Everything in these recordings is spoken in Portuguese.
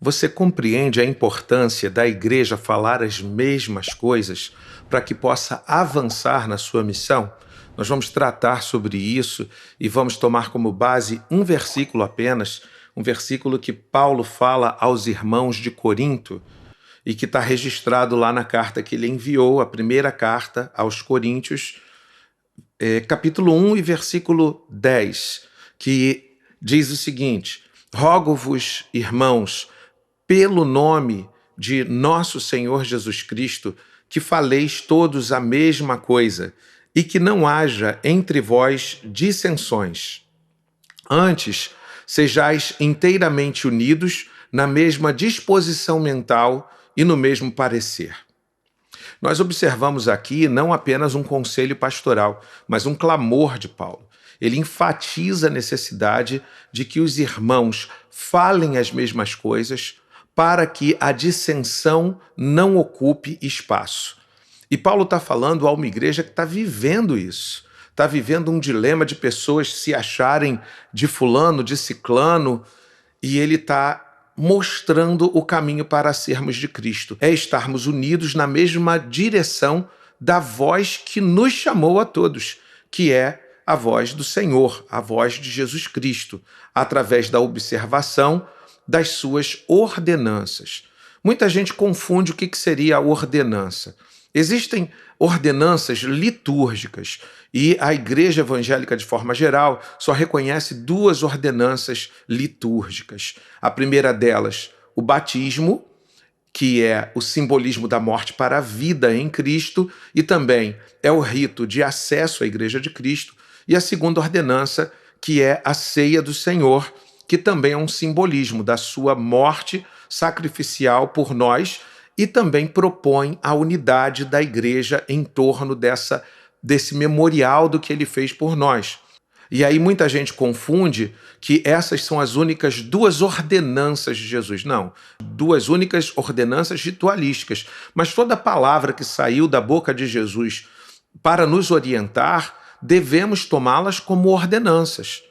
Você compreende a importância da igreja falar as mesmas coisas para que possa avançar na sua missão? Nós vamos tratar sobre isso e vamos tomar como base um versículo apenas, um versículo que Paulo fala aos irmãos de Corinto e que está registrado lá na carta que ele enviou, a primeira carta aos Coríntios, capítulo 1 e versículo 10, que diz o seguinte: rogo-vos, irmãos, pelo nome de nosso Senhor Jesus Cristo, que faleis todos a mesma coisa, e que não haja entre vós dissensões. Antes, sejais inteiramente unidos na mesma disposição mental e no mesmo parecer. Nós observamos aqui não apenas um conselho pastoral, mas um clamor de Paulo. Ele enfatiza a necessidade de que os irmãos falem as mesmas coisas para que a dissensão não ocupe espaço. E Paulo está falando a uma igreja que está vivendo isso. Está vivendo um dilema de pessoas se acharem de fulano, de ciclano, e ele está mostrando o caminho para sermos de Cristo. É estarmos unidos na mesma direção da voz que nos chamou a todos, que é a voz do Senhor, a voz de Jesus Cristo, através da observação das suas ordenanças. Muita gente confunde o que seria a ordenança. Existem ordenanças litúrgicas e a Igreja Evangélica, de forma geral, só reconhece duas ordenanças litúrgicas. A primeira delas, o batismo, que é o simbolismo da morte para a vida em Cristo, e também é o rito de acesso à Igreja de Cristo. E a segunda ordenança, que é a ceia do Senhor, que também é um simbolismo da sua morte sacrificial por nós e também propõe a unidade da igreja em torno desse memorial do que ele fez por nós. E aí muita gente confunde que essas são as únicas duas ordenanças de Jesus. Não, duas únicas ordenanças ritualísticas. Mas toda palavra que saiu da boca de Jesus para nos orientar, devemos tomá-las como ordenanças.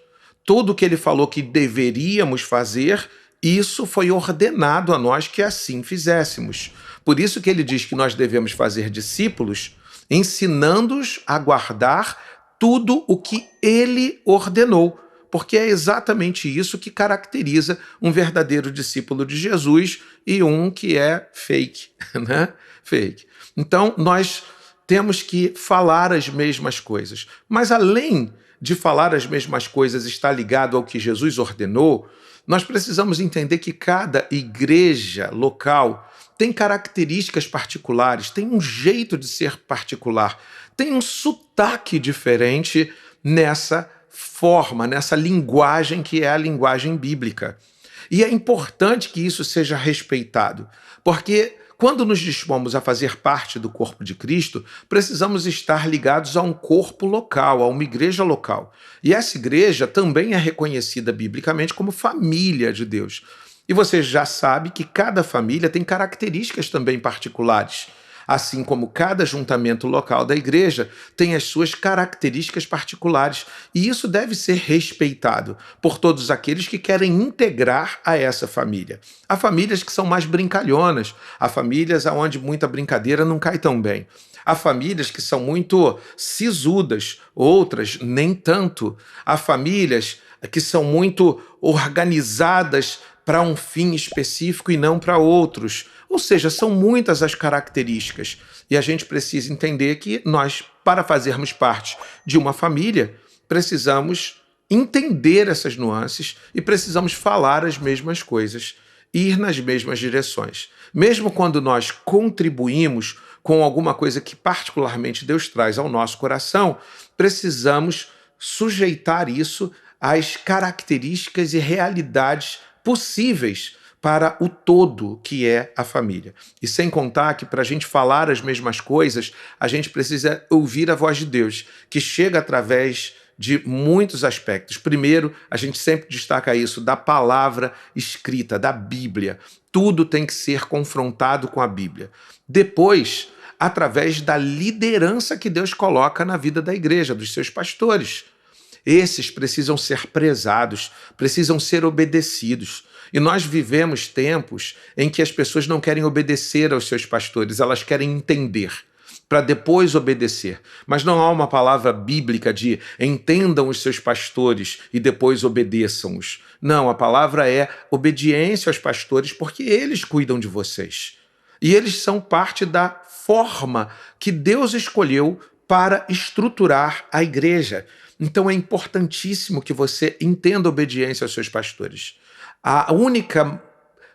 Tudo o que ele falou que deveríamos fazer, isso foi ordenado a nós que assim fizéssemos. Por isso que ele diz que nós devemos fazer discípulos, ensinando-os a guardar tudo o que ele ordenou, porque é exatamente isso que caracteriza um verdadeiro discípulo de Jesus e um que é fake, né? Fake. Então, nós temos que falar as mesmas coisas. Mas além de falar as mesmas coisas está ligado ao que Jesus ordenou, nós precisamos entender que cada igreja local tem características particulares, tem um jeito de ser particular, tem um sotaque diferente nessa forma, nessa linguagem que é a linguagem bíblica. E é importante que isso seja respeitado, porque quando nos dispomos a fazer parte do corpo de Cristo, precisamos estar ligados a um corpo local, a uma igreja local. E essa igreja também é reconhecida biblicamente como família de Deus. E você já sabe que cada família tem características também particulares, assim como cada ajuntamento local da igreja tem as suas características particulares. E isso deve ser respeitado por todos aqueles que querem integrar a essa família. Há famílias que são mais brincalhonas, há famílias onde muita brincadeira não cai tão bem. Há famílias que são muito sisudas, outras nem tanto. Há famílias que são muito organizadas para um fim específico e não para outros. Ou seja, são muitas as características. E a gente precisa entender que nós, para fazermos parte de uma família, precisamos entender essas nuances e precisamos falar as mesmas coisas, ir nas mesmas direções. Mesmo quando nós contribuímos com alguma coisa que particularmente Deus traz ao nosso coração, precisamos sujeitar isso às características e realidades possíveis para o todo que é a família. E sem contar que para a gente falar as mesmas coisas, a gente precisa ouvir a voz de Deus, que chega através de muitos aspectos. Primeiro, a gente sempre destaca isso, da palavra escrita, da Bíblia. Tudo tem que ser confrontado com a Bíblia. Depois, através da liderança que Deus coloca na vida da igreja, dos seus pastores. Esses precisam ser prezados, precisam ser obedecidos. E nós vivemos tempos em que as pessoas não querem obedecer aos seus pastores, elas querem entender, para depois obedecer. Mas não há uma palavra bíblica de entendam os seus pastores e depois obedeçam-os. Não, a palavra é obediência aos pastores porque eles cuidam de vocês. E eles são parte da forma que Deus escolheu para estruturar a igreja. Então é importantíssimo que você entenda a obediência aos seus pastores. A única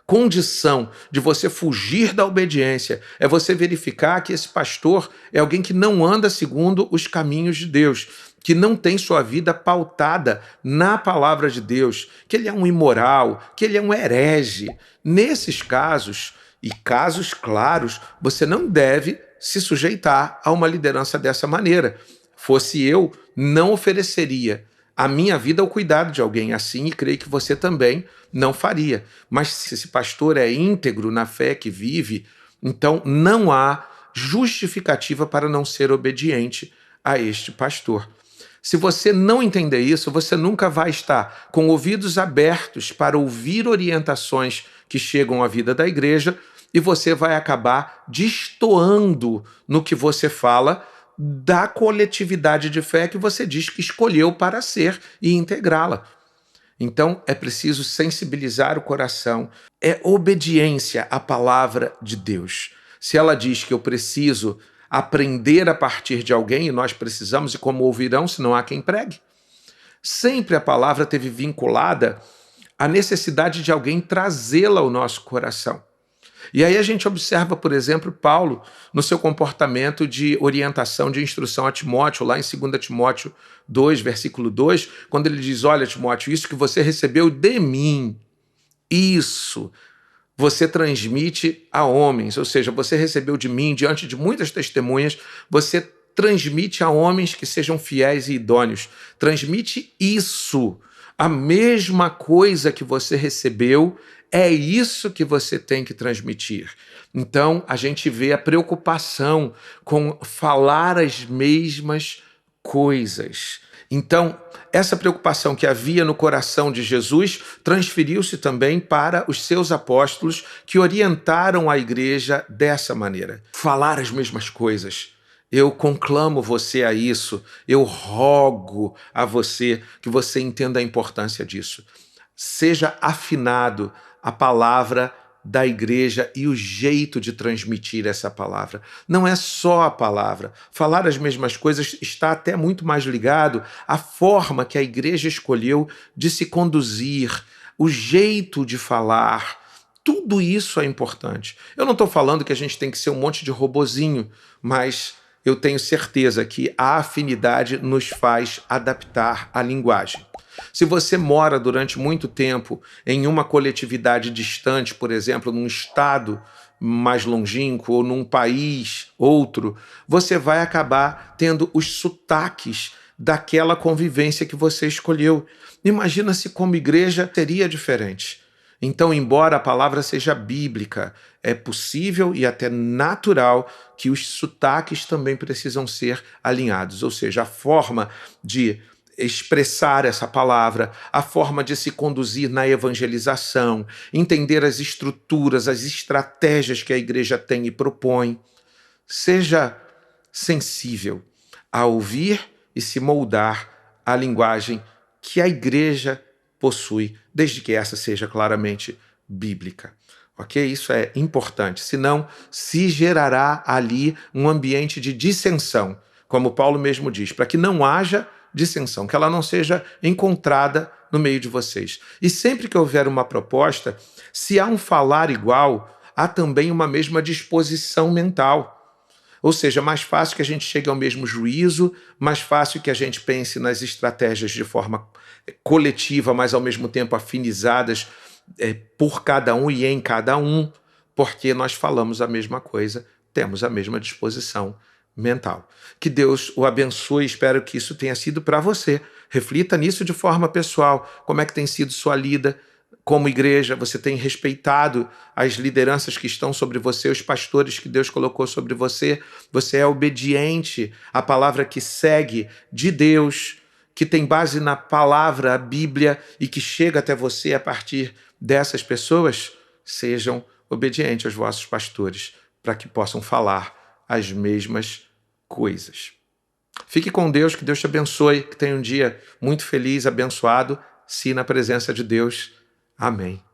condição de você fugir da obediência é você verificar que esse pastor é alguém que não anda segundo os caminhos de Deus, que não tem sua vida pautada na palavra de Deus, que ele é um imoral, que ele é um herege. Nesses casos, e casos claros, você não deve se sujeitar a uma liderança dessa maneira. Fosse eu, não ofereceria a minha vida ao cuidado de alguém assim, e creio que você também não faria. Mas se esse pastor é íntegro na fé que vive, então não há justificativa para não ser obediente a este pastor. Se você não entender isso, você nunca vai estar com ouvidos abertos para ouvir orientações que chegam à vida da igreja, e você vai acabar destoando no que você fala da coletividade de fé que você diz que escolheu para ser e integrá-la. Então, é preciso sensibilizar o coração. É obediência à palavra de Deus. Se ela diz que eu preciso aprender a partir de alguém, e nós precisamos, e como ouvirão, se não há quem pregue. Sempre a palavra teve vinculada à necessidade de alguém trazê-la ao nosso coração. E aí a gente observa, por exemplo, Paulo no seu comportamento de orientação, de instrução a Timóteo, lá em 2 Timóteo 2, versículo 2, quando ele diz, olha, Timóteo, isso que você recebeu de mim, isso você transmite a homens, ou seja, você recebeu de mim, diante de muitas testemunhas, você transmite a homens que sejam fiéis e idôneos. Transmite isso, a mesma coisa que você recebeu, é isso que você tem que transmitir. Então, a gente vê a preocupação com falar as mesmas coisas. Então, essa preocupação que havia no coração de Jesus transferiu-se também para os seus apóstolos, que orientaram a igreja dessa maneira. Falar as mesmas coisas. Eu conclamo você a isso, eu rogo a você que você entenda a importância disso. Seja afinado a palavra da igreja e o jeito de transmitir essa palavra. Não é só a palavra. Falar as mesmas coisas está até muito mais ligado à forma que a igreja escolheu de se conduzir, o jeito de falar. Tudo isso é importante. Eu não estou falando que a gente tem que ser um monte de robozinho, mas eu tenho certeza que a afinidade nos faz adaptar a linguagem. Se você mora durante muito tempo em uma coletividade distante, por exemplo, num estado mais longínquo ou num país outro, você vai acabar tendo os sotaques daquela convivência que você escolheu. Imagina se como igreja seria diferente. Então, embora a palavra seja bíblica, é possível e até natural que os sotaques também precisam ser alinhados, ou seja, a forma de expressar essa palavra, a forma de se conduzir na evangelização, entender as estruturas, as estratégias que a igreja tem e propõe. Seja sensível a ouvir e se moldar à linguagem que a igreja possui, desde que essa seja claramente bíblica. Ok? Isso é importante, senão se gerará ali um ambiente de dissensão, como Paulo mesmo diz, para que não haja dissensão, que ela não seja encontrada no meio de vocês. E sempre que houver uma proposta, se há um falar igual, há também uma mesma disposição mental. Ou seja, mais fácil que a gente chegue ao mesmo juízo, mais fácil que a gente pense nas estratégias de forma coletiva, mas ao mesmo tempo afinizadas por cada um e em cada um, porque nós falamos a mesma coisa, temos a mesma disposição mental. Que Deus o abençoe, espero que isso tenha sido para você. Reflita nisso de forma pessoal, como é que tem sido sua lida como igreja, você tem respeitado as lideranças que estão sobre você, os pastores que Deus colocou sobre você, você é obediente à palavra que segue de Deus, que tem base na palavra, a Bíblia, e que chega até você a partir dessas pessoas, sejam obedientes aos vossos pastores, para que possam falar as mesmas coisas. Fique com Deus, que Deus te abençoe, que tenha um dia muito feliz, abençoado, se na presença de Deus. Amém.